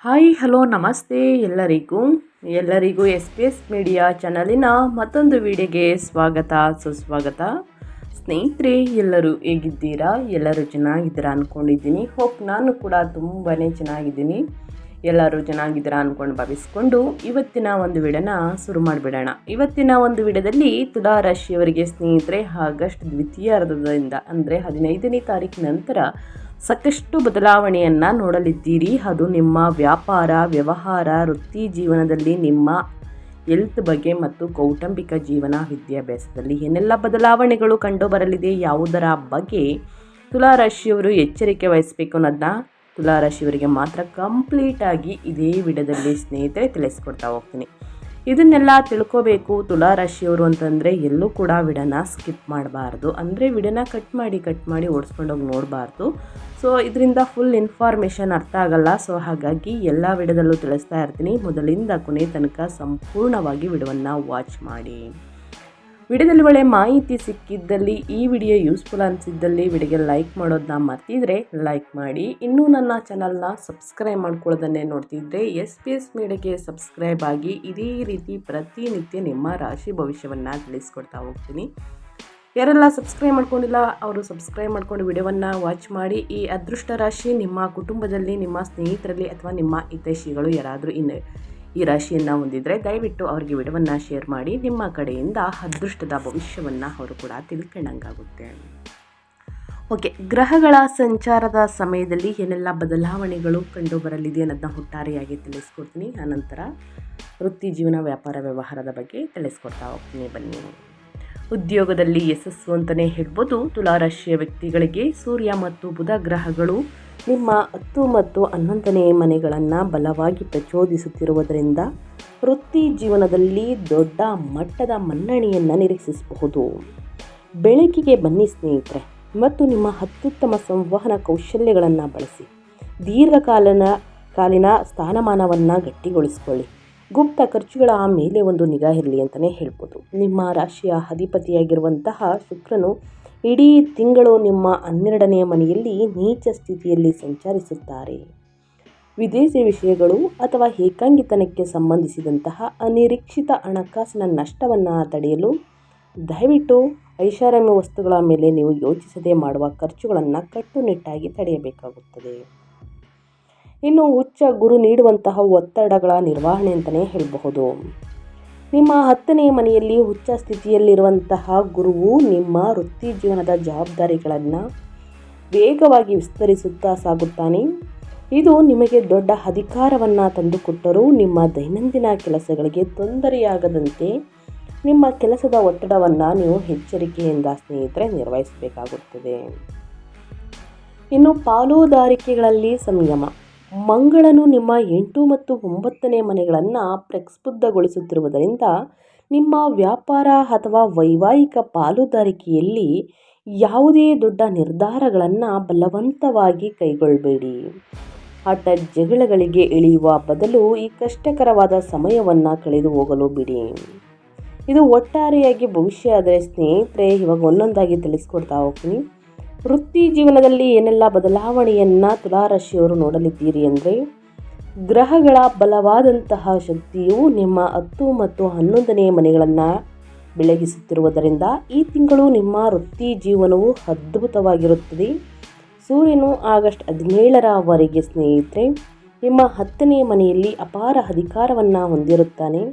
Hi hello ನಮಸ್ತೆ ಎಲ್ಲರಿಗೂ S P S media ಚಾನಲಿನ ಮತ್ತೊಂದು ವಿಡಿಯೋಗೆ ಸ್ವಾಗತ ಸುಸ್ವಾಗತ. ಸ್ನೇಹಿತರೆ, ಎಲ್ಲರೂ ಹೇಗಿದ್ದೀರಾ? ಎಲ್ಲರೂ ಚೆನ್ನಾಗಿದ್ದೀರಾ ಅಂದ್ಕೊಂಡಿದ್ದೀನಿ. ಹೋಪ್ ನಾನು ಕೂಡ ತುಂಬಾ ಚೆನ್ನಾಗಿದ್ದೀನಿ. ಎಲ್ಲರೂ ಚೆನ್ನಾಗಿದ್ದೀರಾ ಅಂದ್ಕೊಂಡು ಭಾವಿಸ್ಕೊಂಡು ಇವತ್ತಿನ ಒಂದು ವಿಡಿಯೋನ ಶುರು ಮಾಡಿಬಿಡೋಣ. ಇವತ್ತಿನ ಒಂದು ವಿಡಿಯೋದಲ್ಲಿ ತುಲಾ ರಾಶಿಯವರಿಗೆ ಸ್ನೇಹಿತರೆ ಆಗಸ್ಟ್ ದ್ವಿತೀಯಾರ್ಧದಿಂದ ಅಂದರೆ 15ನೇ ತಾರೀಕು ನಂತರ ಸಾಕಷ್ಟು ಬದಲಾವಣೆಯನ್ನು ನೋಡಲಿದ್ದೀರಿ. ಅದು ನಿಮ್ಮ ವ್ಯಾಪಾರ, ವ್ಯವಹಾರ, ವೃತ್ತಿ ಜೀವನದಲ್ಲಿ, ನಿಮ್ಮ ಹೆಲ್ತ್ ಬಗ್ಗೆ ಮತ್ತು ಕೌಟುಂಬಿಕ ಜೀವನ, ವಿದ್ಯಾಭ್ಯಾಸದಲ್ಲಿ ಏನೆಲ್ಲ ಬದಲಾವಣೆಗಳು ಕಂಡು ಬರಲಿದೆ, ಯಾವುದರ ಬಗ್ಗೆ ತುಲಾರಾಶಿಯವರು ಎಚ್ಚರಿಕೆ ವಹಿಸಬೇಕು ಅನ್ನೋದನ್ನ ತುಲಾರಾಶಿಯವರಿಗೆ ಮಾತ್ರ ಕಂಪ್ಲೀಟಾಗಿ ಇದೇ ವಿಡಿಯೋದಲ್ಲಿ ಸ್ನೇಹಿತರೆ ತಿಳಿಸ್ಕೊಡ್ತಾ ಹೋಗ್ತೀನಿ. ಇದನ್ನೆಲ್ಲ ತಿಳ್ಕೋಬೇಕು ತುಲಾರಾಶಿಯವರು ಅಂತಂದರೆ ಎಲ್ಲೂ ಕೂಡ ವಿಡಿಯೋನ ಸ್ಕಿಪ್ ಮಾಡಬಾರ್ದು. ಅಂದರೆ ವಿಡಿಯೋನ ಕಟ್ ಮಾಡಿ ಓಡಿಸ್ಕೊಂಡೋಗಿ ನೋಡಬಾರ್ದು. ಸೊ ಇದರಿಂದ ಫುಲ್ ಇನ್ಫಾರ್ಮೇಷನ್ ಅರ್ಥ ಆಗಲ್ಲ. ಸೊ ಹಾಗಾಗಿ ಎಲ್ಲ ವಿಡಿಯೋದಲ್ಲೂ ತಿಳಿಸ್ತಾ ಇರ್ತೀನಿ. ಮೊದಲಿಂದ ಕೊನೆ ತನಕ ಸಂಪೂರ್ಣವಾಗಿ ವಿಡಿಯೋವನ್ನು ವಾಚ್ ಮಾಡಿ. ವಿಡಿಯೋದಲ್ಲಿ ಒಳ್ಳೆ ಮಾಹಿತಿ ಸಿಕ್ಕಿದ್ದಲ್ಲಿ, ಈ ವಿಡಿಯೋ ಯೂಸ್ಫುಲ್ ಅನಿಸಿದ್ದಲ್ಲಿ ವಿಡಿಯೋಗೆ ಲೈಕ್ ಮಾಡೋದನ್ನ ಮರ್ತಿದ್ರೆ ಲೈಕ್ ಮಾಡಿ. ಇನ್ನೂ ನನ್ನ ಚಾನಲ್ನ ಸಬ್ಸ್ಕ್ರೈಬ್ ಮಾಡ್ಕೊಳ್ಳೋದನ್ನೇ ನೋಡ್ತಿದ್ರೆ SPS ಮೀಡಿಯಾಗೆ ಸಬ್ಸ್ಕ್ರೈಬ್ ಆಗಿ ಇದೇ ರೀತಿ ಪ್ರತಿನಿತ್ಯ ನಿಮ್ಮ ರಾಶಿ ಭವಿಷ್ಯವನ್ನು ತಿಳಿಸ್ಕೊಡ್ತಾ ಹೋಗ್ತೀನಿ. ಯಾರೆಲ್ಲ ಸಬ್ಸ್ಕ್ರೈಬ್ ಮಾಡ್ಕೊಂಡಿಲ್ಲ ಅವರು ಸಬ್ಸ್ಕ್ರೈಬ್ ಮಾಡ್ಕೊಂಡು ವಿಡಿಯೋವನ್ನು ವಾಚ್ ಮಾಡಿ. ಈ ಅದೃಷ್ಟ ರಾಶಿ ನಿಮ್ಮ ಕುಟುಂಬದಲ್ಲಿ, ನಿಮ್ಮ ಸ್ನೇಹಿತರಲ್ಲಿ ಅಥವಾ ನಿಮ್ಮ ಹಿತೈಷಿಗಳು ಯಾರಾದರೂ ಈ ರಾಶಿಯನ್ನು ಹೊಂದಿದರೆ ದಯವಿಟ್ಟು ಅವರಿಗೆ ವಿಡಿಯೋವನ್ನು ಶೇರ್ ಮಾಡಿ. ನಿಮ್ಮ ಕಡೆಯಿಂದ ಅದೃಷ್ಟದ ಭವಿಷ್ಯವನ್ನು ಅವರು ಕೂಡ ತಿಳ್ಕೊಂಡಂಗಾಗುತ್ತೆ. ಓಕೆ, ಗ್ರಹಗಳ ಸಂಚಾರದ ಸಮಯದಲ್ಲಿ ಏನೆಲ್ಲ ಬದಲಾವಣೆಗಳು ಕಂಡು ಬರಲಿದೆ ಅನ್ನೋದನ್ನ ಒಟ್ಟಾರೆಯಾಗಿ ತಿಳಿಸ್ಕೊಡ್ತೀನಿ. ಆನಂತರ ವೃತ್ತಿ ಜೀವನ, ವ್ಯಾಪಾರ, ವ್ಯವಹಾರದ ಬಗ್ಗೆ ತಿಳಿಸ್ಕೊಡ್ತಾ ಹೋಗ್ತೀನಿ. ಬನ್ನಿ. ಉದ್ಯೋಗದಲ್ಲಿ ಯಶಸ್ಸು ಅಂತಲೇ ಹೇಳ್ಬೋದು. ತುಲಾರಾಶಿಯ ವ್ಯಕ್ತಿಗಳಿಗೆ ಸೂರ್ಯ ಮತ್ತು ಬುಧ ಗ್ರಹಗಳು ನಿಮ್ಮ 10 ಮತ್ತು 11ನೇ ಮನೆಗಳನ್ನು ಬಲವಾಗಿ ಪ್ರಚೋದಿಸುತ್ತಿರುವುದರಿಂದ ವೃತ್ತಿ ಜೀವನದಲ್ಲಿ ದೊಡ್ಡ ಮಟ್ಟದ ಮನ್ನಣೆಯನ್ನು ನಿರೀಕ್ಷಿಸಬಹುದು. ಬೆಳಕಿಗೆ ಬನ್ನಿ ಸ್ನೇಹಿತರೆ ಮತ್ತು ನಿಮ್ಮ ಅತ್ಯುತ್ತಮ ಸಂವಹನ ಕೌಶಲ್ಯಗಳನ್ನು ಬಳಸಿ ದೀರ್ಘಕಾಲೀನ ಸ್ಥಾನಮಾನವನ್ನು ಗಟ್ಟಿಗೊಳಿಸಿಕೊಳ್ಳಿ. ಗುಪ್ತ ಖರ್ಚುಗಳ ಮೇಲೆ ಒಂದು ನಿಗಾ ಇರಲಿ ಅಂತಲೇ ಹೇಳ್ಬೋದು. ನಿಮ್ಮ ರಾಶಿಯ ಅಧಿಪತಿಯಾಗಿರುವಂತಹ ಶುಕ್ರನು ಇಡೀ ತಿಂಗಳು ನಿಮ್ಮ 12ನೇ ಮನೆಯಲ್ಲಿ ನೀಚ ಸ್ಥಿತಿಯಲ್ಲಿ ಸಂಚರಿಸುತ್ತಾರೆ. ವಿದೇಶಿ ವಿಷಯಗಳು ಅಥವಾ ಏಕಾಂಗಿತನಕ್ಕೆ ಸಂಬಂಧಿಸಿದಂತಹ ಅನಿರೀಕ್ಷಿತ ಹಣಕಾಸಿನ ನಷ್ಟವನ್ನು ತಡೆಯಲು ದಯವಿಟ್ಟು ಐಷಾರಾಮಿ ವಸ್ತುಗಳ ಮೇಲೆ ನೀವು ಯೋಚಿಸದೆ ಮಾಡುವ ಖರ್ಚುಗಳನ್ನು ಕಟ್ಟುನಿಟ್ಟಾಗಿ ತಡೆಯಬೇಕಾಗುತ್ತದೆ. ಇನ್ನು ಉಚ್ಚ ಗುರು ನೀಡುವಂತಹ ಒತ್ತಡಗಳ ನಿರ್ವಹಣೆ ಅಂತಲೇ ಹೇಳಬಹುದು. ನಿಮ್ಮ 10ನೇ ಮನೆಯಲ್ಲಿ ಉಚ್ಚ ಸ್ಥಿತಿಯಲ್ಲಿರುವಂತಹ ಗುರುವು ನಿಮ್ಮ ವೃತ್ತಿ ಜೀವನದ ಜವಾಬ್ದಾರಿಗಳನ್ನು ವೇಗವಾಗಿ ವಿಸ್ತರಿಸುತ್ತಾ ಸಾಗುತ್ತಾನೆ. ಇದು ನಿಮಗೆ ದೊಡ್ಡ ಅಧಿಕಾರವನ್ನು ತಂದುಕೊಟ್ಟರೂ ನಿಮ್ಮ ದೈನಂದಿನ ಕೆಲಸಗಳಿಗೆ ತೊಂದರೆಯಾಗದಂತೆ ನಿಮ್ಮ ಕೆಲಸದ ಒತ್ತಡವನ್ನು ನೀವು ಎಚ್ಚರಿಕೆಯಿಂದ ಸ್ನೇಹಿತರೆ ನಿರ್ವಹಿಸಬೇಕಾಗುತ್ತದೆ. ಇನ್ನು ಪಾಲುದಾರಿಕೆಗಳಲ್ಲಿ ಸಂಯಮ. ಮಂಗಳನು ನಿಮ್ಮ 8 ಮತ್ತು 9ನೇ ಮನೆಗಳನ್ನು ಪ್ರಕ್ಷುಬ್ಧಗೊಳಿಸುತ್ತಿರುವುದರಿಂದ ನಿಮ್ಮ ವ್ಯಾಪಾರ ಅಥವಾ ವೈವಾಹಿಕ ಪಾಲುದಾರಿಕೆಯಲ್ಲಿ ಯಾವುದೇ ದೊಡ್ಡ ನಿರ್ಧಾರಗಳನ್ನು ಬಲವಂತವಾಗಿ ಕೈಗೊಳ್ಳಬೇಡಿ. ಹಠ ಜಗಳಗಳಿಗೆ ಇಳಿಯುವ ಬದಲು ಈ ಕಷ್ಟಕರವಾದ ಸಮಯವನ್ನು ಕಳೆದು ಹೋಗಲು ಬಿಡಿ. ಇದು ಒಟ್ಟಾರೆಯಾಗಿ ಭವಿಷ್ಯ. ಆದರೆ ಸ್ನೇಹಿತರೆ, ಇವಾಗ ಒಂದೊಂದಾಗಿ ತಿಳಿಸ್ಕೊಡ್ತಾ ಹೋಗ್ತೀನಿ. ವೃತ್ತಿ ಜೀವನದಲ್ಲಿ ಏನೆಲ್ಲ ಬದಲಾವಣೆಯನ್ನು ತುಲಾರಾಶಿಯವರು ನೋಡಲಿದ್ದೀರಿ ಅಂದರೆ, ಗ್ರಹಗಳ ಬಲವಾದಂತಹ ಶಕ್ತಿಯು ನಿಮ್ಮ 10 ಮತ್ತು 11ನೇ ಮನೆಗಳನ್ನು ಬೆಳಗಿಸುತ್ತಿರುವುದರಿಂದ ಈ ತಿಂಗಳು ನಿಮ್ಮ ವೃತ್ತಿ ಜೀವನವು ಅದ್ಭುತವಾಗಿರುತ್ತದೆ. ಸೂರ್ಯನು ಆಗಸ್ಟ್ 17ರವರೆಗೆ ಸ್ನೇಹಿತರೆ ನಿಮ್ಮ 10ನೇ ಮನೆಯಲ್ಲಿ ಅಪಾರ ಅಧಿಕಾರವನ್ನು ಹೊಂದಿರುತ್ತಾನೆ.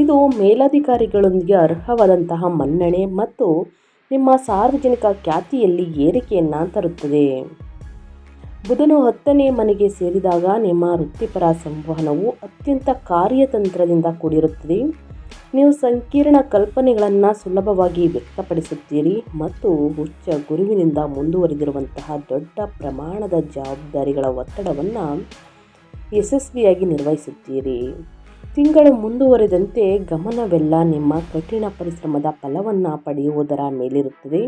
ಇದು ಮೇಲಧಿಕಾರಿಗಳೊಂದಿಗೆ ಅರ್ಹವಾದಂತಹ ಮನ್ನಣೆ ಮತ್ತು ನಿಮ್ಮ ಸಾರ್ವಜನಿಕ ಖ್ಯಾತಿಯಲ್ಲಿ ಏರಿಕೆಯನ್ನು ತರುತ್ತದೆ. ಬುಧನು 10ನೇ ಮನೆಗೆ ಸೇರಿದಾಗ ನಿಮ್ಮ ವೃತ್ತಿಪರ ಸಂವಹನವು ಅತ್ಯಂತ ಕಾರ್ಯತಂತ್ರದಿಂದ ಕೂಡಿರುತ್ತದೆ. ನೀವು ಸಂಕೀರ್ಣ ಕಲ್ಪನೆಗಳನ್ನು ಸುಲಭವಾಗಿ ವ್ಯಕ್ತಪಡಿಸುತ್ತೀರಿ ಮತ್ತು ಉಚ್ಚ ಗುರುವಿನಿಂದ ಮುಂದುವರಿದಿರುವಂತಹ ದೊಡ್ಡ ಪ್ರಮಾಣದ ಜವಾಬ್ದಾರಿಗಳ ಒತ್ತಡವನ್ನು ಯಶಸ್ವಿಯಾಗಿ ನಿರ್ವಹಿಸುತ್ತೀರಿ. ತಿಂಗಳು ಮುಂದುವರೆದಂತೆ ಗಮನವೆಲ್ಲ ನಿಮ್ಮ ಕಠಿಣ ಪರಿಶ್ರಮದ ಫಲವನ್ನು ಪಡೆಯುವುದರ ಮೇಲಿರುತ್ತದೆ.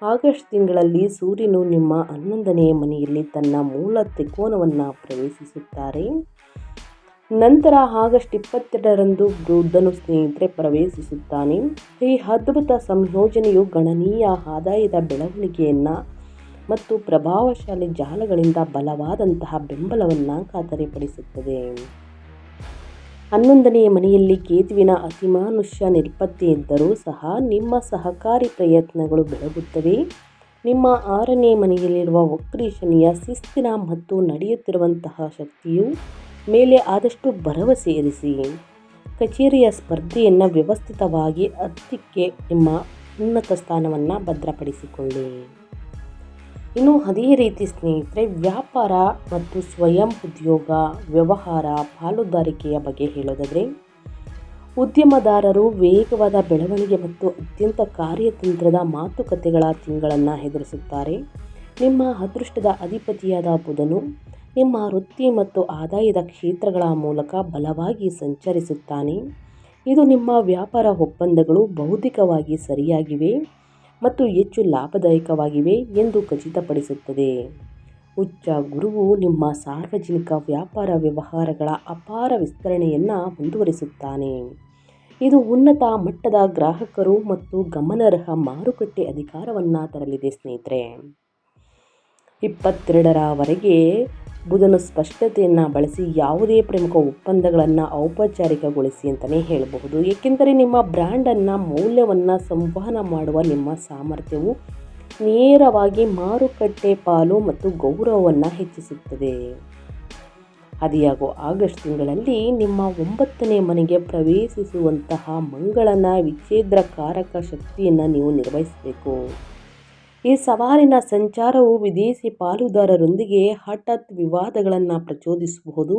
ಆಗಸ್ಟ್ ತಿಂಗಳಲ್ಲಿ ಸೂರ್ಯನು ನಿಮ್ಮ 11ನೇ ಮನೆಯಲ್ಲಿ ತನ್ನ ಮೂಲ ತ್ರಿಕೋನವನ್ನು ಪ್ರವೇಶಿಸುತ್ತಾರೆ. ನಂತರ ಆಗಸ್ಟ್ 22ರಂದು ಬುಧನು ಸ್ನೇಹಿತರೆ ಪ್ರವೇಶಿಸುತ್ತಾನೆ. ಈ ಅದ್ಭುತ ಸಂಯೋಜನೆಯು ಗಣನೀಯ ಆದಾಯದ ಬೆಳವಣಿಗೆಯನ್ನು ಮತ್ತು ಪ್ರಭಾವಶಾಲಿ ಜಾಲಗಳಿಂದ ಬಲವಾದಂತಹ ಬೆಂಬಲವನ್ನು ಖಾತರಿಪಡಿಸುತ್ತದೆ. 11ನೇ ಮನೆಯಲ್ಲಿ ಕೇತುವಿನ ಅತಿಮಾನುಷ್ಯ ನಿರ್ಪತ್ತಿ ಇದ್ದರೂ ಸಹ ನಿಮ್ಮ ಸಹಕಾರಿ ಪ್ರಯತ್ನಗಳು ಬೆಳಗುತ್ತವೆ. ನಿಮ್ಮ 6ನೇ ಮನೆಯಲ್ಲಿರುವ ವಕ್ರಿ ಶನಿಯ ಶಿಸ್ತಿನ ಮತ್ತು ನಡೆಯುತ್ತಿರುವಂತಹ ಶಕ್ತಿಯು ಮೇಲೆ ಆದಷ್ಟು ಭರವಸೆ ಇರಿಸಿ. ಕಚೇರಿಯ ಸ್ಪರ್ಧೆಯನ್ನು ವ್ಯವಸ್ಥಿತವಾಗಿ ಅರ್ಥಕ್ಕೆ ನಿಮ್ಮ ಉನ್ನತ ಸ್ಥಾನವನ್ನು ಭದ್ರಪಡಿಸಿಕೊಳ್ಳಿ. ಇನ್ನು ಅದೇ ರೀತಿ ಸ್ನೇಹಿತರೆ, ವ್ಯಾಪಾರ ಮತ್ತು ಸ್ವಯಂ ಉದ್ಯೋಗ, ವ್ಯವಹಾರ, ಪಾಲುದಾರಿಕೆಯ ಬಗ್ಗೆ ಹೇಳೋದಾದರೆ, ಉದ್ಯಮದಾರರು ವೇಗವಾದ ಬೆಳವಣಿಗೆ ಮತ್ತು ಅತ್ಯಂತ ಕಾರ್ಯತಂತ್ರದ ಮಾತುಕತೆಗಳ ತಿಂಗಳನ್ನು ಎದುರಿಸುತ್ತಾರೆ. ನಿಮ್ಮ ಅದೃಷ್ಟದ ಅಧಿಪತಿಯಾದ ಬುಧನು ನಿಮ್ಮ ವೃತ್ತಿ ಮತ್ತು ಆದಾಯದ ಕ್ಷೇತ್ರಗಳ ಮೂಲಕ ಬಲವಾಗಿ ಸಂಚರಿಸುತ್ತಾನೆ. ಇದು ನಿಮ್ಮ ವ್ಯಾಪಾರ ಒಪ್ಪಂದಗಳು ಬೌದ್ಧಿಕವಾಗಿ ಸರಿಯಾಗಿವೆ ಮತ್ತು ಹೆಚ್ಚು ಲಾಭದಾಯಕವಾಗಿವೆ ಎಂದು ಖಚಿತಪಡಿಸುತ್ತದೆ. ಉಚ್ಚ ಗುರುವು ನಿಮ್ಮ ಸಾರ್ವಜನಿಕ ವ್ಯಾಪಾರ ವ್ಯವಹಾರಗಳ ಅಪಾರ ವಿಸ್ತರಣೆಯನ್ನು ಮುಂದುವರಿಸುತ್ತಾನೆ. ಇದು ಉನ್ನತ ಮಟ್ಟದ ಗ್ರಾಹಕರು ಮತ್ತು ಗಮನಾರ್ಹ ಮಾರುಕಟ್ಟೆ ಅಧಿಕಾರವನ್ನು ತರಲಿದೆ. ಸ್ನೇಹಿತರೆ, 22ರವರೆಗೆ ಬುಧನು ಸ್ಪಷ್ಟತೆಯನ್ನು ಬಳಸಿ ಯಾವುದೇ ಪ್ರಮುಖ ಒಪ್ಪಂದಗಳನ್ನು ಔಪಚಾರಿಕಗೊಳಿಸಿ ಅಂತಲೇ ಹೇಳಬಹುದು. ಏಕೆಂದರೆ ನಿಮ್ಮ ಬ್ರ್ಯಾಂಡನ್ನು ಮೌಲ್ಯವನ್ನು ಸಂವಹನ ಮಾಡುವ ನಿಮ್ಮ ಸಾಮರ್ಥ್ಯವು ನೇರವಾಗಿ ಮಾರುಕಟ್ಟೆ ಪಾಲು ಮತ್ತು ಗೌರವವನ್ನು ಹೆಚ್ಚಿಸುತ್ತದೆ. ಆದಾಗ್ಯೂ ಆಗಸ್ಟ್ ತಿಂಗಳಲ್ಲಿ ನಿಮ್ಮ 9ನೇ ಮನೆಗೆ ಪ್ರವೇಶಿಸುವಂತಹ ಮಂಗಳನ ವಿಚ್ಛೇದನಕಾರಕ ಶಕ್ತಿಯನ್ನು ನೀವು ನಿರ್ವಹಿಸಬೇಕು. ಈ ಸವಾಲಿನ ಸಂಚಾರವು ವಿದೇಶಿ ಪಾಲುದಾರರೊಂದಿಗೆ ಹಠಾತ್ ವಿವಾದಗಳನ್ನು ಪ್ರಚೋದಿಸಬಹುದು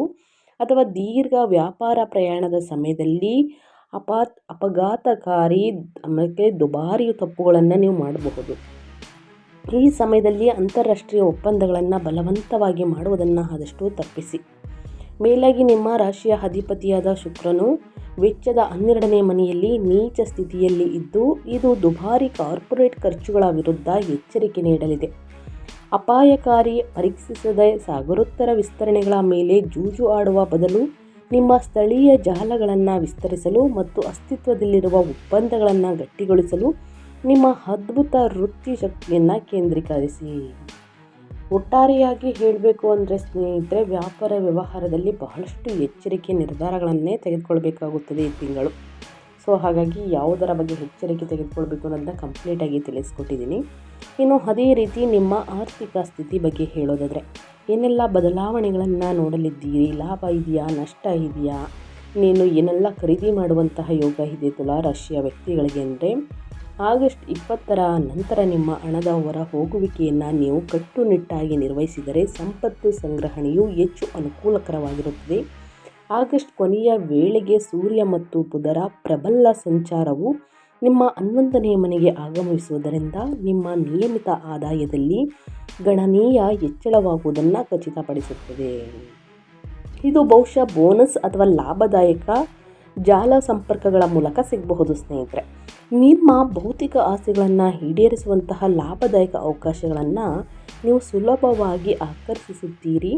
ಅಥವಾ ದೀರ್ಘ ವ್ಯಾಪಾರ ಪ್ರಯಾಣದ ಸಮಯದಲ್ಲಿ ಅಪಘಾತಕಾರಿ ಮತ್ತು ದುಬಾರಿ ತಪ್ಪುಗಳನ್ನು ನೀವು ಮಾಡಬಹುದು. ಈ ಸಮಯದಲ್ಲಿ ಅಂತಾರಾಷ್ಟ್ರೀಯ ಒಪ್ಪಂದಗಳನ್ನು ಬಲವಂತವಾಗಿ ಮಾಡುವುದನ್ನು ಆದಷ್ಟು ತಪ್ಪಿಸಿ. ಮೇಲಾಗಿ ನಿಮ್ಮ ರಾಶಿಯ ಅಧಿಪತಿಯಾದ ಶುಕ್ರನು ವೆಚ್ಚದ 12ನೇ ಮನೆಯಲ್ಲಿ ನೀಚ ಸ್ಥಿತಿಯಲ್ಲಿ ಇದ್ದು, ಇದು ದುಬಾರಿ ಕಾರ್ಪೊರೇಟ್ ಖರ್ಚುಗಳ ವಿರುದ್ಧ ಎಚ್ಚರಿಕೆ ನೀಡಲಿದೆ. ಅಪಾಯಕಾರಿ ಪರೀಕ್ಷಿಸದ ಸಾಗರೋತ್ತರ ವಿಸ್ತರಣೆಗಳ ಮೇಲೆ ಜೂಜು ಆಡುವ ಬದಲು ನಿಮ್ಮ ಸ್ಥಳೀಯ ಜಾಲಗಳನ್ನು ವಿಸ್ತರಿಸಲು ಮತ್ತು ಅಸ್ತಿತ್ವದಲ್ಲಿರುವ ಒಪ್ಪಂದಗಳನ್ನು ಗಟ್ಟಿಗೊಳಿಸಲು ನಿಮ್ಮ ಅದ್ಭುತ ವೃತ್ತಿ ಶಕ್ತಿಯನ್ನು ಕೇಂದ್ರೀಕರಿಸಿ. ಒಟ್ಟಾರೆಯಾಗಿ ಹೇಳಬೇಕು ಅಂದರೆ ಸ್ನೇಹಿತರೆ, ವ್ಯಾಪಾರ ವ್ಯವಹಾರದಲ್ಲಿ ಬಹಳಷ್ಟು ಎಚ್ಚರಿಕೆ ನಿರ್ಧಾರಗಳನ್ನೇ ತೆಗೆದುಕೊಳ್ಬೇಕಾಗುತ್ತದೆ ಈ ತಿಂಗಳು. ಸೊ ಹಾಗಾಗಿ ಯಾವುದರ ಬಗ್ಗೆ ಎಚ್ಚರಿಕೆ ತೆಗೆದುಕೊಳ್ಬೇಕು ಅನ್ನೋದನ್ನ ಕಂಪ್ಲೀಟಾಗಿ ತಿಳಿಸ್ಕೊಟ್ಟಿದ್ದೀನಿ. ಇನ್ನು ಅದೇ ರೀತಿ ನಿಮ್ಮ ಆರ್ಥಿಕ ಸ್ಥಿತಿ ಬಗ್ಗೆ ಹೇಳೋದಾದರೆ, ಏನೆಲ್ಲ ಬದಲಾವಣೆಗಳನ್ನು ನೋಡಲಿದ್ದೀರಿ, ಲಾಭ ಇದೆಯಾ, ನಷ್ಟ ಇದೆಯಾ, ನೀನು ಏನೆಲ್ಲ ಖರೀದಿ ಮಾಡುವಂತಹ ಯೋಗ ಇದೆ ತುಲಾ ರಾಶಿಯ ವ್ಯಕ್ತಿಗಳಿಗೆ ಅಂದರೆ, ಆಗಸ್ಟ್ 20ರ ನಂತರ ನಿಮ್ಮ ಹಣದ ಹೊರ ಹೋಗುವಿಕೆಯನ್ನು ನೀವು ಕಟ್ಟುನಿಟ್ಟಾಗಿ ನಿರ್ವಹಿಸಿದರೆ ಸಂಪತ್ತು ಸಂಗ್ರಹಣೆಯು ಹೆಚ್ಚು ಅನುಕೂಲಕರವಾಗಿರುತ್ತದೆ. ಆಗಸ್ಟ್ ಕೊನೆಯ ವೇಳೆಗೆ ಸೂರ್ಯ ಮತ್ತು ಬುಧರ ಪ್ರಬಲ ಸಂಚಾರವು ನಿಮ್ಮ 11ನೇ ಮನೆಗೆ ಆಗಮಿಸುವುದರಿಂದ ನಿಮ್ಮ ನಿಯಮಿತ ಆದಾಯದಲ್ಲಿ ಗಣನೀಯ ಹೆಚ್ಚಳವಾಗುವುದನ್ನು ಖಚಿತಪಡಿಸುತ್ತದೆ. ಇದು ಬಹುಶಃ ಬೋನಸ್ ಅಥವಾ ಲಾಭದಾಯಕ ಜಾಲ ಸಂಪರ್ಕಗಳ ಮೂಲಕ ಸಿಗಬಹುದು. ಸ್ನೇಹಿತರೆ, ನಿಮ್ಮ ಭೌತಿಕ ಆಸೆಗಳನ್ನು ಈಡೇರಿಸುವಂತಹ ಲಾಭದಾಯಕ ಅವಕಾಶಗಳನ್ನು ನೀವು ಸುಲಭವಾಗಿ ಆಕರ್ಷಿಸುತ್ತೀರಿ.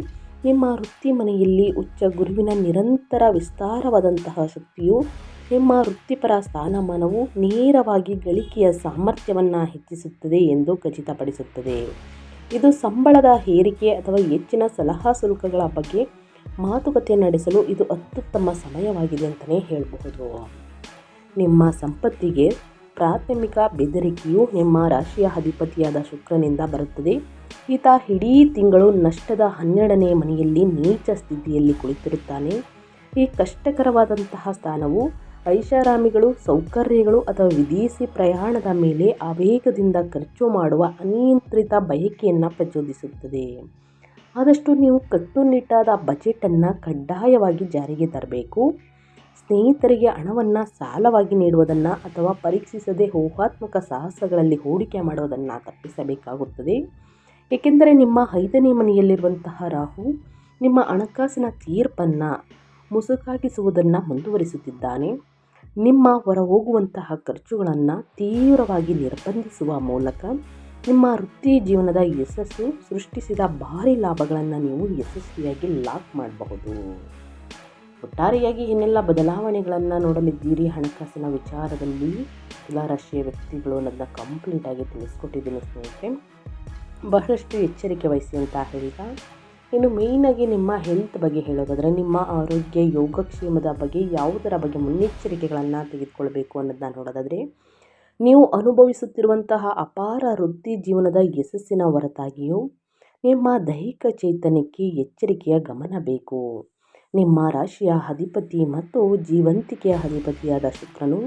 ನಿಮ್ಮ ವೃತ್ತಿ ಮನೆಯಲ್ಲಿ ಉಚ್ಚ ಗುರುವಿನ ನಿರಂತರ ವಿಸ್ತಾರವಾದಂತಹ ಶಕ್ತಿಯು ನಿಮ್ಮ ವೃತ್ತಿಪರ ಸ್ಥಾನಮಾನವು ನೇರವಾಗಿ ಗಳಿಕೆಯ ಸಾಮರ್ಥ್ಯವನ್ನು ಹೆಚ್ಚಿಸುತ್ತದೆ ಎಂದು ಖಚಿತಪಡಿಸುತ್ತದೆ. ಇದು ಸಂಬಳದ ಏರಿಕೆ ಅಥವಾ ಹೆಚ್ಚಿನ ಸಲಹಾ ಶುಲ್ಕಗಳ ಬಗ್ಗೆ ಮಾತುಕತೆ ನಡೆಸಲು ಇದು ಅತ್ಯುತ್ತಮ ಸಮಯವಾಗಿದೆ ಅಂತಲೇ ಹೇಳಬಹುದು. ನಿಮ್ಮ ಸಂಪತ್ತಿಗೆ ಪ್ರಾಥಮಿಕ ಬೆದರಿಕೆಯು ನಿಮ್ಮ ರಾಶಿಯ ಅಧಿಪತಿಯಾದ ಶುಕ್ರನಿಂದ ಬರುತ್ತದೆ. ಈತ ಇಡೀ ತಿಂಗಳು ನಷ್ಟದ 12ನೇ ಮನೆಯಲ್ಲಿ ನೀಚ ಸ್ಥಿತಿಯಲ್ಲಿ ಕುಳಿತಿರುತ್ತಾನೆ. ಈ ಕಷ್ಟಕರವಾದಂತಹ ಸ್ಥಾನವು ಐಷಾರಾಮಿಗಳು, ಸೌಕರ್ಯಗಳು ಅಥವಾ ವಿದೇಶಿ ಪ್ರಯಾಣದ ಮೇಲೆ ಆವೇಗದಿಂದ ಖರ್ಚು ಮಾಡುವ ಅನಿಯಂತ್ರಿತ ಬಯಕೆಯನ್ನು ಪ್ರಚೋದಿಸುತ್ತದೆ. ಆದಷ್ಟು ನೀವು ಕಟ್ಟುನಿಟ್ಟಾದ ಬಜೆಟನ್ನು ಕಡ್ಡಾಯವಾಗಿ ಜಾರಿಗೆ ತರಬೇಕು. ಸ್ನೇಹಿತರಿಗೆ ಹಣವನ್ನು ಸಾಲವಾಗಿ ನೀಡುವುದನ್ನು ಅಥವಾ ಪರೀಕ್ಷಿಸದೆ ಊಹಾತ್ಮಕ ಸಾಹಸಗಳಲ್ಲಿ ಹೂಡಿಕೆ ಮಾಡುವುದನ್ನು ತಪ್ಪಿಸಬೇಕಾಗುತ್ತದೆ. ಏಕೆಂದರೆ ನಿಮ್ಮ 5ನೇ ಮನೆಯಲ್ಲಿರುವಂತಹ ರಾಹು ನಿಮ್ಮ ಹಣಕಾಸಿನ ತೀರ್ಪನ್ನು ಮುಸುಕಾಗಿಸುವುದನ್ನು ಮುಂದುವರಿಸುತ್ತಿದ್ದಾನೆ. ನಿಮ್ಮ ಹೊರಹೋಗುವಂತಹ ಖರ್ಚುಗಳನ್ನು ತೀವ್ರವಾಗಿ ನಿರ್ಬಂಧಿಸುವ ಮೂಲಕ ನಿಮ್ಮ ವೃತ್ತಿ ಜೀವನದ ಯಶಸ್ಸು ಸೃಷ್ಟಿಸಿದ ಭಾರಿ ಲಾಭಗಳನ್ನು ನೀವು ಯಶಸ್ವಿಯಾಗಿ ಲಾಕ್ ಮಾಡಬಹುದು. ಒಟ್ಟಾರೆಯಾಗಿ ಏನೆಲ್ಲ ಬದಲಾವಣೆಗಳನ್ನು ನೋಡಲಿದ್ದೀರಿ ಹಣಕಾಸಿನ ವಿಚಾರದಲ್ಲಿ ತುಲಾರಾಶಿಯ ವ್ಯಕ್ತಿಗಳು ಅನ್ನೋದನ್ನ ಕಂಪ್ಲೀಟಾಗಿ ತಿಳಿಸ್ಕೊಟ್ಟಿದ್ದೀನಿ ಸ್ನೇಹಿತರೆ. ಬಹಳಷ್ಟು ಎಚ್ಚರಿಕೆ ವಹಿಸಿ ಅಂತ ಹೇಳ್ತಾ, ಇನ್ನು ಮೇಯ್ನಾಗಿ ನಿಮ್ಮ ಹೆಲ್ತ್ ಬಗ್ಗೆ ಹೇಳೋದಾದರೆ, ನಿಮ್ಮ ಆರೋಗ್ಯ ಯೋಗಕ್ಷೇಮದ ಬಗ್ಗೆ ಯಾವುದರ ಬಗ್ಗೆ ಮುನ್ನೆಚ್ಚರಿಕೆಗಳನ್ನು ತೆಗೆದುಕೊಳ್ಬೇಕು ಅನ್ನೋದನ್ನ ನೋಡೋದಾದರೆ, ನೀವು ಅನುಭವಿಸುತ್ತಿರುವಂತಹ ಅಪಾರ ವೃತ್ತಿ ಜೀವನದ ಯಶಸ್ಸಿನ ಹೊರತಾಗಿಯೂ ನಿಮ್ಮ ದೈಹಿಕ ಚೈತನ್ಯಕ್ಕೆ ಎಚ್ಚರಿಕೆಯ ಗಮನ ಬೇಕು. ನಿಮ್ಮ ರಾಶಿಯ ಅಧಿಪತಿ ಮತ್ತು ಜೀವಂತಿಕೆಯ ಅಧಿಪತಿಯಾದ ಶುಕ್ರನು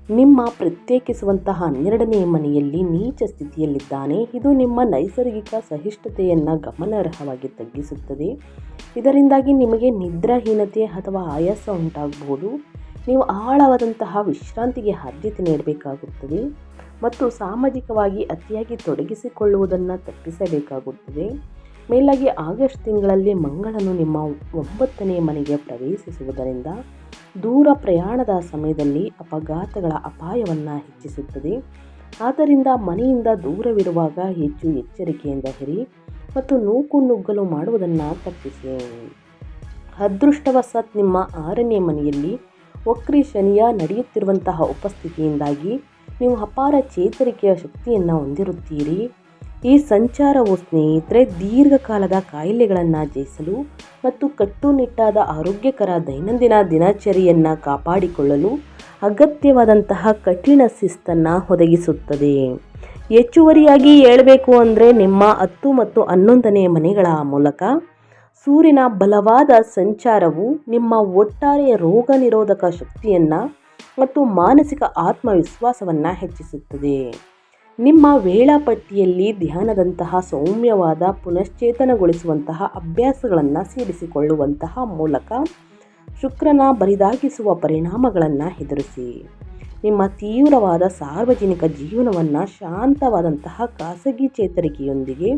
ನಿಮ್ಮ ಪ್ರತ್ಯೇಕಿಸುವಂತಹ 12ನೇ ಮನೆಯಲ್ಲಿ ನೀಚ ಸ್ಥಿತಿಯಲ್ಲಿದ್ದಾನೆ. ಇದು ನಿಮ್ಮ ನೈಸರ್ಗಿಕ ಸಹಿಷ್ಣುತೆಯನ್ನು ಗಮನಾರ್ಹವಾಗಿ ತಗ್ಗಿಸುತ್ತದೆ. ಇದರಿಂದಾಗಿ ನಿಮಗೆ ನಿದ್ರಾಹೀನತೆ ಅಥವಾ ಆಯಾಸ ಉಂಟಾಗಬಹುದು. ನೀವು ಆಳವಾದಂತಹ ವಿಶ್ರಾಂತಿಗೆ ಆದ್ಯತೆ ನೀಡಬೇಕಾಗುತ್ತದೆ ಮತ್ತು ಸಾಮಾಜಿಕವಾಗಿ ಅತಿಯಾಗಿ ತೊಡಗಿಸಿಕೊಳ್ಳುವುದನ್ನು ತಪ್ಪಿಸಬೇಕಾಗುತ್ತದೆ. ಮೇಲಾಗಿ ಆಗಸ್ಟ್ ತಿಂಗಳಲ್ಲಿ ಮಂಗಳನು ನಿಮ್ಮ 9ನೇ ಮನೆಗೆ ಪ್ರವೇಶಿಸುವುದರಿಂದ ದೂರ ಪ್ರಯಾಣದ ಸಮಯದಲ್ಲಿ ಅಪಘಾತಗಳ ಅಪಾಯವನ್ನು ಹೆಚ್ಚಿಸುತ್ತದೆ. ಆದ್ದರಿಂದ ಮನೆಯಿಂದ ದೂರವಿರುವಾಗ ಹೆಚ್ಚು ಎಚ್ಚರಿಕೆಯಿಂದ ಇರಿ ಮತ್ತು ನೂಕುನುಗ್ಗಲು ಮಾಡುವುದನ್ನು ತಪ್ಪಿಸಿ. ಅದೃಷ್ಟವಶಾತ್ ನಿಮ್ಮ 6ನೇ ಮನೆಯಲ್ಲಿ ವಕ್ರಿ ಶನಿಯ ನಡೆಯುತ್ತಿರುವಂತಹ ಉಪಸ್ಥಿತಿಯಿಂದಾಗಿ ನೀವು ಅಪಾರ ಚೇತರಿಕೆಯ ಶಕ್ತಿಯನ್ನು ಹೊಂದಿರುತ್ತೀರಿ. ಈ ಸಂಚಾರವು ಸ್ನೇಹಿತರೆ ದೀರ್ಘಕಾಲದ ಕಾಯಿಲೆಗಳನ್ನು ಜಯಿಸಲು ಮತ್ತು ಕಟ್ಟುನಿಟ್ಟಾದ ಆರೋಗ್ಯಕರ ದೈನಂದಿನ ದಿನಚರಿಯನ್ನು ಕಾಪಾಡಿಕೊಳ್ಳಲು ಅಗತ್ಯವಾದಂತಹ ಕಠಿಣ ಶಿಸ್ತನ್ನು ಒದಗಿಸುತ್ತದೆ. ಹೆಚ್ಚುವರಿಯಾಗಿ ಹೇಳಬೇಕು ಅಂದರೆ, ನಿಮ್ಮ 10 ಮತ್ತು 11ನೇ ಮನೆಗಳ ಮೂಲಕ ಸೂರ್ಯನ ಬಲವಾದ ಸಂಚಾರವು ನಿಮ್ಮ ಒಟ್ಟಾರೆ ರೋಗ ನಿರೋಧಕ ಶಕ್ತಿಯನ್ನು ಮತ್ತು ಮಾನಸಿಕ ಆತ್ಮವಿಶ್ವಾಸವನ್ನು ಹೆಚ್ಚಿಸುತ್ತದೆ. ನಿಮ್ಮ ವೇಳಾಪಟ್ಟಿಯಲ್ಲಿ ಧ್ಯಾನದಂತಹ ಸೌಮ್ಯವಾದ ಪುನಶ್ಚೇತನಗೊಳಿಸುವಂತಹ ಅಭ್ಯಾಸಗಳನ್ನು ಸೇರಿಸಿಕೊಳ್ಳುವಂತಹ ಮೂಲಕ ಶುಕ್ರನ ಬರಿದಾಗಿಸುವ ಪರಿಣಾಮಗಳನ್ನು ಎದುರಿಸಿ. ನಿಮ್ಮ ತೀವ್ರವಾದ ಸಾರ್ವಜನಿಕ ಜೀವನವನ್ನು ಶಾಂತವಾದಂತಹ ಖಾಸಗಿ ಚೇತರಿಕೆಯೊಂದಿಗೆ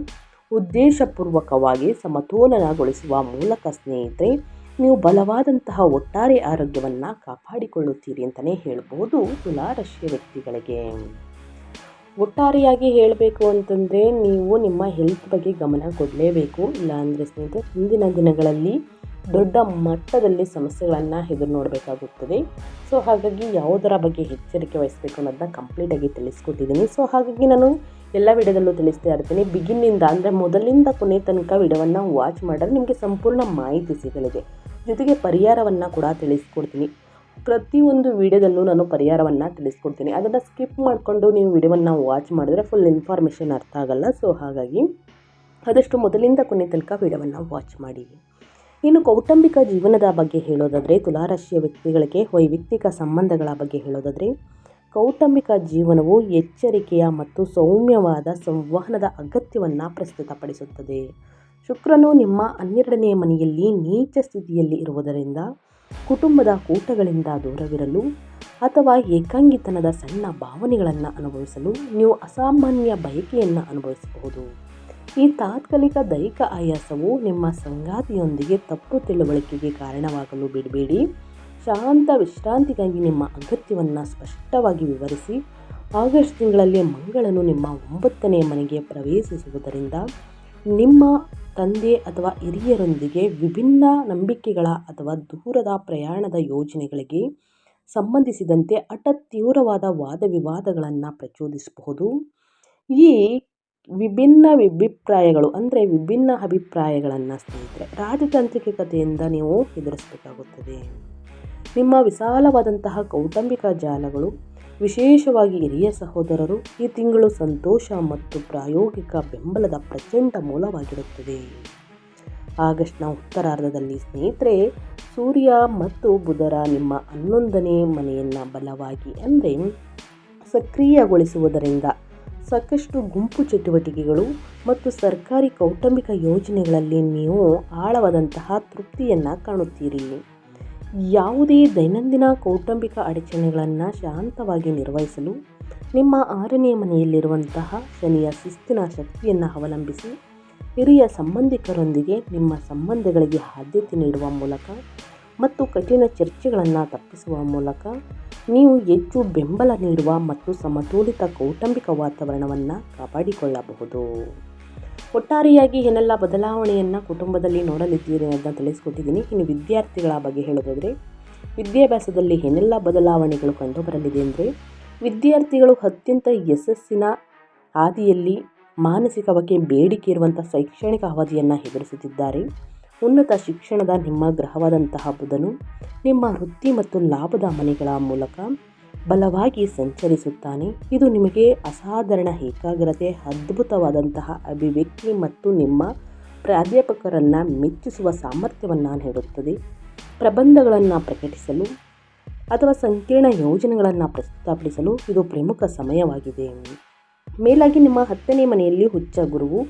ಉದ್ದೇಶಪೂರ್ವಕವಾಗಿ ಸಮತೋಲನಗೊಳಿಸುವ ಮೂಲಕ ಸ್ನೇಹಿತರೆ ನೀವು ಬಲವಾದಂತಹ ಒಟ್ಟಾರೆ ಆರೋಗ್ಯವನ್ನು ಕಾಪಾಡಿಕೊಳ್ಳುತ್ತೀರಿ ಅಂತಲೇ ಹೇಳ್ಬೋದು. ತುಲಾ ರಾಶಿಯ ವ್ಯಕ್ತಿಗಳಿಗೆ ಒಟ್ಟಾರೆಯಾಗಿ ಹೇಳಬೇಕು ಅಂತಂದರೆ, ನೀವು ನಿಮ್ಮ ಹೆಲ್ತ್ ಬಗ್ಗೆ ಗಮನ ಕೊಡಲೇಬೇಕು. ಇಲ್ಲಾಂದರೆ ಸ್ನೇಹಿತರೆ ಮುಂದಿನ ದಿನಗಳಲ್ಲಿ ದೊಡ್ಡ ಮಟ್ಟದಲ್ಲಿ ಸಮಸ್ಯೆಗಳನ್ನು ಎದುರು ನೋಡಬೇಕಾಗುತ್ತದೆ. ಸೊ ಹಾಗಾಗಿ ಯಾವುದರ ಬಗ್ಗೆ ಎಚ್ಚರಿಕೆ ವಹಿಸಬೇಕು ಅನ್ನೋದನ್ನ ಕಂಪ್ಲೀಟಾಗಿ ತಿಳಿಸ್ಕೊಟ್ಟಿದ್ದೀನಿ. ಸೊ ಹಾಗಾಗಿ ನಾನು ಎಲ್ಲ ವಿಡಿಯೋದಲ್ಲೂ ತಿಳಿಸ್ತಾ ಇರ್ತೀನಿ. ಬಿಗಿನ್ನಿಂದ ಅಂದರೆ ಮೊದಲಿಂದ ಕೊನೆ ತನಕ ವಿಡಿಯೋವನ್ನು ವಾಚ್ ಮಾಡಿದ್ರೆ ನಿಮಗೆ ಸಂಪೂರ್ಣ ಮಾಹಿತಿ ಸಿಗಲಿದೆ. ಜೊತೆಗೆ ಪರಿಹಾರವನ್ನು ಕೂಡ ತಿಳಿಸ್ಕೊಡ್ತೀನಿ. ಪ್ರತಿಯೊಂದು ವಿಡಿಯೋದಲ್ಲೂ ನಾನು ಪರಿಹಾರವನ್ನು ತಿಳಿಸ್ಕೊಡ್ತೀನಿ. ಅದನ್ನು ಸ್ಕಿಪ್ ಮಾಡಿಕೊಂಡು ನೀವು ವಿಡಿಯೋವನ್ನು ವಾಚ್ ಮಾಡಿದ್ರೆ ಫುಲ್ ಇನ್ಫಾರ್ಮೇಷನ್ ಅರ್ಥ ಆಗಲ್ಲ. ಸೊ ಹಾಗಾಗಿ ಆದಷ್ಟು ಮೊದಲಿಂದ ಕೊನೆ ತನಕ ವಿಡಿಯೋವನ್ನು ವಾಚ್ ಮಾಡಿ. ಇನ್ನು ಕೌಟುಂಬಿಕ ಜೀವನದ ಬಗ್ಗೆ ಹೇಳೋದಾದರೆ, ತುಲಾರಾಶಿಯ ವ್ಯಕ್ತಿಗಳಿಗೆ ವೈಯಕ್ತಿಕ ಸಂಬಂಧಗಳ ಬಗ್ಗೆ ಹೇಳೋದಾದರೆ, ಕೌಟುಂಬಿಕ ಜೀವನವು ಎಚ್ಚರಿಕೆಯ ಮತ್ತು ಸೌಮ್ಯವಾದ ಸಂವಹನದ ಅಗತ್ಯವನ್ನು ಪ್ರಸ್ತುತಪಡಿಸುತ್ತದೆ. ಶುಕ್ರನು ನಿಮ್ಮ 12ನೇ ಮನೆಯಲ್ಲಿ ನೀಚ ಸ್ಥಿತಿಯಲ್ಲಿ ಇರುವುದರಿಂದ ಕುಟುಂಬದ ಕೂಟಗಳಿಂದ ದೂರವಿರಲು ಅಥವಾ ಏಕಾಂಗಿತನದ ಸಣ್ಣ ಭಾವನೆಗಳನ್ನು ಅನುಭವಿಸಲು ನೀವು ಅಸಾಮಾನ್ಯ ಬಯಕೆಯನ್ನು ಅನುಭವಿಸಬಹುದು. ಈ ತಾತ್ಕಾಲಿಕ ದೈಹಿಕ ಆಯಾಸವು ನಿಮ್ಮ ಸಂಗಾತಿಯೊಂದಿಗೆ ತಪ್ಪು ತಿಳುವಳಿಕೆಗೆ ಕಾರಣವಾಗಲು ಬಿಡಬೇಡಿ. ಶಾಂತ ವಿಶ್ರಾಂತಿಗಾಗಿ ನಿಮ್ಮ ಅಗತ್ಯವನ್ನು ಸ್ಪಷ್ಟವಾಗಿ ವಿವರಿಸಿ. ಆಗಸ್ಟ್ ತಿಂಗಳಲ್ಲಿ ಮಂಗಳನು ನಿಮ್ಮ 9ನೇ ಮನೆಗೆ ಪ್ರವೇಶಿಸುವುದರಿಂದ ನಿಮ್ಮ ತಂದೆ ಅಥವಾ ಹಿರಿಯರೊಂದಿಗೆ ವಿಭಿನ್ನ ನಂಬಿಕೆಗಳ ಅಥವಾ ದೂರದ ಪ್ರಯಾಣದ ಯೋಜನೆಗಳಿಗೆ ಸಂಬಂಧಿಸಿದಂತೆ ತೀವ್ರವಾದ ವಾದ ವಿವಾದಗಳನ್ನು ಪ್ರಚೋದಿಸಬಹುದು. ಈ ವಿಭಿನ್ನ ಅಭಿಪ್ರಾಯಗಳನ್ನು ಸ್ನೇಹಿತರೆ ರಾಜತಾಂತ್ರಿಕತೆಯಿಂದ ನೀವು ಎದುರಿಸಬೇಕಾಗುತ್ತದೆ. ನಿಮ್ಮ ವಿಶಾಲವಾದಂತಹ ಕೌಟುಂಬಿಕ ಜಾಲಗಳು, ವಿಶೇಷವಾಗಿ ಹಿರಿಯ ಸಹೋದರರು, ಈ ತಿಂಗಳು ಸಂತೋಷ ಮತ್ತು ಪ್ರಾಯೋಗಿಕ ಬೆಂಬಲದ ಪ್ರಚಂಡ ಮೂಲವಾಗಿರುತ್ತದೆ. ಆಗಸ್ಟ್ನ ಉತ್ತರಾರ್ಧದಲ್ಲಿ ಸ್ನೇಹಿತರೆ ಸೂರ್ಯ ಮತ್ತು ಬುಧರ ನಿಮ್ಮ 11ನೇ ಮನೆಯನ್ನು ಬಲವಾಗಿ ಅಂದರೆ ಸಕ್ರಿಯಗೊಳಿಸುವುದರಿಂದ ಸಾಕಷ್ಟು ಗುಂಪು ಚಟುವಟಿಕೆಗಳು ಮತ್ತು ಸರ್ಕಾರಿ ಕೌಟುಂಬಿಕ ಯೋಜನೆಗಳಲ್ಲಿ ನೀವು ಆಳವಾದಂತಹ ತೃಪ್ತಿಯನ್ನು ಕಾಣುತ್ತೀರಿ. ಯಾವುದೇ ದೈನಂದಿನ ಕೌಟುಂಬಿಕ ಅಡಚಣೆಗಳನ್ನು ಶಾಂತವಾಗಿ ನಿರ್ವಹಿಸಲು ನಿಮ್ಮ 6ನೇ ಮನೆಯಲ್ಲಿರುವಂತಹ ಶನಿಯ ಶಿಸ್ತಿನ ಶಕ್ತಿಯನ್ನು ಅವಲಂಬಿಸಿ ಹಿರಿಯ ಸಂಬಂಧಿಕರೊಂದಿಗೆ ನಿಮ್ಮ ಸಂಬಂಧಗಳಿಗೆ ಆದ್ಯತೆ ನೀಡುವ ಮೂಲಕ ಮತ್ತು ಕಠಿಣ ಚರ್ಚೆಗಳನ್ನು ತಪ್ಪಿಸುವ ಮೂಲಕ ನೀವು ಹೆಚ್ಚು ಬೆಂಬಲ ನೀಡುವ ಮತ್ತು ಸಮತೋಲಿತ ಕೌಟುಂಬಿಕ ವಾತಾವರಣವನ್ನು ಕಾಪಾಡಿಕೊಳ್ಳಬಹುದು. ಒಟ್ಟಾರೆಯಾಗಿ ಏನೆಲ್ಲ ಬದಲಾವಣೆಯನ್ನು ಕುಟುಂಬದಲ್ಲಿ ನೋಡಲಿದ್ದೀರಿ ಅನ್ನೋದನ್ನ ತಿಳಿಸ್ಕೊಟ್ಟಿದ್ದೀನಿ. ಇನ್ನು ವಿದ್ಯಾರ್ಥಿಗಳ ಬಗ್ಗೆ ಹೇಳೋದಾದರೆ, ವಿದ್ಯಾಭ್ಯಾಸದಲ್ಲಿ ಏನೆಲ್ಲ ಬದಲಾವಣೆಗಳು ಕಂಡುಬರಲಿದೆ ಅಂದರೆ, ವಿದ್ಯಾರ್ಥಿಗಳು ಅತ್ಯಂತ ಯಶಸ್ಸಿನ ಹಾದಿಯಲ್ಲಿ ಮಾನಸಿಕವಾಗಿ ಬೇಡಿಕೆ ಇರುವಂಥ ಶೈಕ್ಷಣಿಕ ಅವಧಿಯನ್ನು ಎದುರಿಸುತ್ತಿದ್ದಾರೆ. ಉನ್ನತ ಶಿಕ್ಷಣದ ನಿಮ್ಮ ಗ್ರಹವಾದಂತಹ ಬುಧನು ನಿಮ್ಮ ವೃತ್ತಿ ಮತ್ತು ಲಾಭದ ಮನೆಗಳ ಮೂಲಕ ಬಲವಾಗಿ ಸಂಚರಿಸುತ್ತಾನೆ. ಇದು ನಿಮಗೆ ಅಸಾಧಾರಣ ಏಕಾಗ್ರತೆ, ಅದ್ಭುತವಾದಂತಹ ಅಭಿವ್ಯಕ್ತಿ ಮತ್ತು ನಿಮ್ಮ ಪ್ರಾಧ್ಯಾಪಕರನ್ನು ಮೆಚ್ಚಿಸುವ ಸಾಮರ್ಥ್ಯವನ್ನು ನೀಡುತ್ತದೆ. ಪ್ರಬಂಧಗಳನ್ನು ಪ್ರಕಟಿಸಲು ಅಥವಾ ಸಂಕೀರ್ಣ ಯೋಜನೆಗಳನ್ನು ಪ್ರಸ್ತಾಪಿಸಲು ಇದು ಪ್ರಮುಖ ಸಮಯವಾಗಿದೆ. ಮೇಲಾಗಿ ನಿಮ್ಮ 10ನೇ ಮನೆಯಲ್ಲಿ ಉಚ್ಚ ಗುರುವು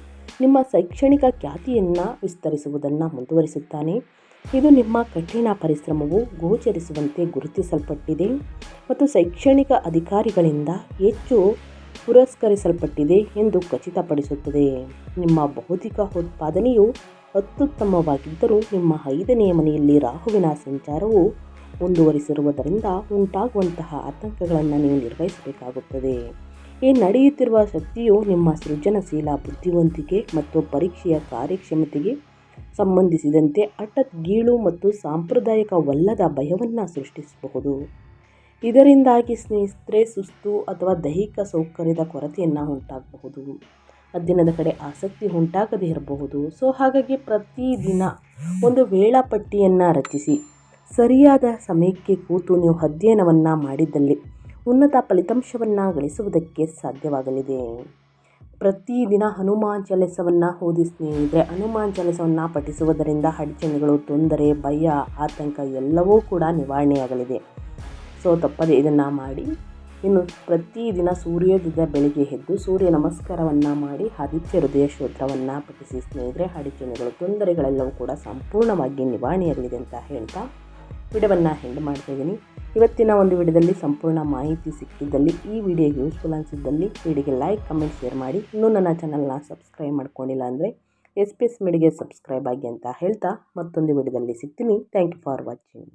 ನಿಮ್ಮ ಶೈಕ್ಷಣಿಕ ಖ್ಯಾತಿಯನ್ನು ವಿಸ್ತರಿಸುವುದನ್ನು ಮುಂದುವರಿಸುತ್ತಾನೆ. ಇದು ನಿಮ್ಮ ಕಠಿಣ ಪರಿಶ್ರಮವು ಗೋಚರಿಸುವಂತೆ ಗುರುತಿಸಲ್ಪಟ್ಟಿದೆ ಮತ್ತು ಶೈಕ್ಷಣಿಕ ಅಧಿಕಾರಿಗಳಿಂದ ಹೆಚ್ಚು ಪುರಸ್ಕರಿಸಲ್ಪಟ್ಟಿದೆ ಎಂದು ಖಚಿತಪಡಿಸುತ್ತದೆ. ನಿಮ್ಮ ಬೌದ್ಧಿಕ ಉತ್ಪಾದನೆಯು ಅತ್ಯುತ್ತಮವಾಗಿದ್ದರೂ ನಿಮ್ಮ 5ನೇ ಮನೆಯಲ್ಲಿ ರಾಹುವಿನ ಸಂಚಾರವು ಮುಂದುವರಿಸಿರುವುದರಿಂದ ಉಂಟಾಗುವಂತಹ ಆತಂಕಗಳನ್ನು ನೀವು ನಿರ್ವಹಿಸಬೇಕಾಗುತ್ತದೆ. ಈ ನಡೆಯುತ್ತಿರುವ ಶಕ್ತಿಯು ನಿಮ್ಮ ಸೃಜನಶೀಲ ಬುದ್ಧಿವಂತಿಕೆ ಮತ್ತು ಪರೀಕ್ಷೆಯ ಕಾರ್ಯಕ್ಷಮತೆಗೆ ಸಂಬಂಧಿಸಿದಂತೆ ಹಠಾತ್ ಗೀಳು ಮತ್ತು ಸಾಂಪ್ರದಾಯಿಕವಲ್ಲದ ಭಯವನ್ನು ಸೃಷ್ಟಿಸಬಹುದು. ಇದರಿಂದಾಗಿ ಸ್ನೇಹಿತರೆ ಸುಸ್ತು ಅಥವಾ ದೈಹಿಕ ಸೌಕರ್ಯದ ಕೊರತೆಯನ್ನು ಉಂಟಾಗಬಹುದು. ಅಧ್ಯಯನದ ಕಡೆ ಆಸಕ್ತಿ ಉಂಟಾಗದೇ ಇರಬಹುದು. ಹಾಗಾಗಿ ಪ್ರತಿದಿನ ಒಂದು ವೇಳಾಪಟ್ಟಿಯನ್ನು ರಚಿಸಿ ಸರಿಯಾದ ಸಮಯಕ್ಕೆ ಕೂತು ನೀವು ಅಧ್ಯಯನವನ್ನು ಮಾಡಿದ್ದಲ್ಲಿ ಉನ್ನತ ಫಲಿತಾಂಶವನ್ನು ಗಳಿಸುವುದಕ್ಕೆ ಸಾಧ್ಯವಾಗಲಿದೆ. ಪ್ರತಿದಿನ ಹನುಮಾನ್ ಚಾಲಿಸವನ್ನು ಓದಿ ಸ್ನೇಹಿತರೆ. ಹನುಮಾನ್ ಚಾಲಿಸವನ್ನು ಪಠಿಸುವುದರಿಂದ ಅಡಚಣೆಗಳು, ತೊಂದರೆ, ಭಯ, ಆತಂಕ ಎಲ್ಲವೂ ಕೂಡ ನಿವಾರಣೆಯಾಗಲಿದೆ. ತಪ್ಪದೆ ಇದನ್ನು ಮಾಡಿ. ಇನ್ನು ಪ್ರತಿದಿನ ಸೂರ್ಯೋದಯದ ಬೆಳಿಗ್ಗೆ ಎದ್ದು ಸೂರ್ಯ ನಮಸ್ಕಾರವನ್ನು ಮಾಡಿ ಆದಿತ್ಯ ಹೃದಯ ಸ್ತೋತ್ರವನ್ನು ಪಠಿಸಿ ಸ್ನೇಹಿತರೆ. ಅಡಚಣೆಗಳು, ತೊಂದರೆಗಳೆಲ್ಲವೂ ಕೂಡ ಸಂಪೂರ್ಣವಾಗಿ ನಿವಾರಣೆಯಾಗಲಿದೆ ಅಂತ ಹೇಳ್ತಾ ವಿಡಿಯೋವನ್ನು ಎಂಡ್ ಮಾಡ್ತಾಯಿದ್ದೀನಿ. ಇವತ್ತಿನ ಒಂದು ವಿಡಿಯೋದಲ್ಲಿ ಸಂಪೂರ್ಣ ಮಾಹಿತಿ ಸಿಕ್ಕಿದ್ದಲ್ಲಿ, ಈ ವಿಡಿಯೋ ಯೂಸ್ಫುಲ್ ಅನಿಸಿದ್ದಲ್ಲಿ ವಿಡಿಯೋಗೆ ಲೈಕ್, ಕಮೆಂಟ್, ಶೇರ್ ಮಾಡಿ. ಇನ್ನೂ ನನ್ನ ಚಾನಲ್ನ ಸಬ್ಸ್ಕ್ರೈಬ್ ಮಾಡ್ಕೊಂಡಿಲ್ಲ ಅಂದರೆ SPS ಮೀಡಿಯಾಗೆ ಸಬ್ಸ್ಕ್ರೈಬ್ ಆಗಿ ಅಂತ ಹೇಳ್ತಾ ಮತ್ತೊಂದು ವಿಡಿಯೋದಲ್ಲಿ ಸಿಗ್ತೀನಿ. Thank you for watching.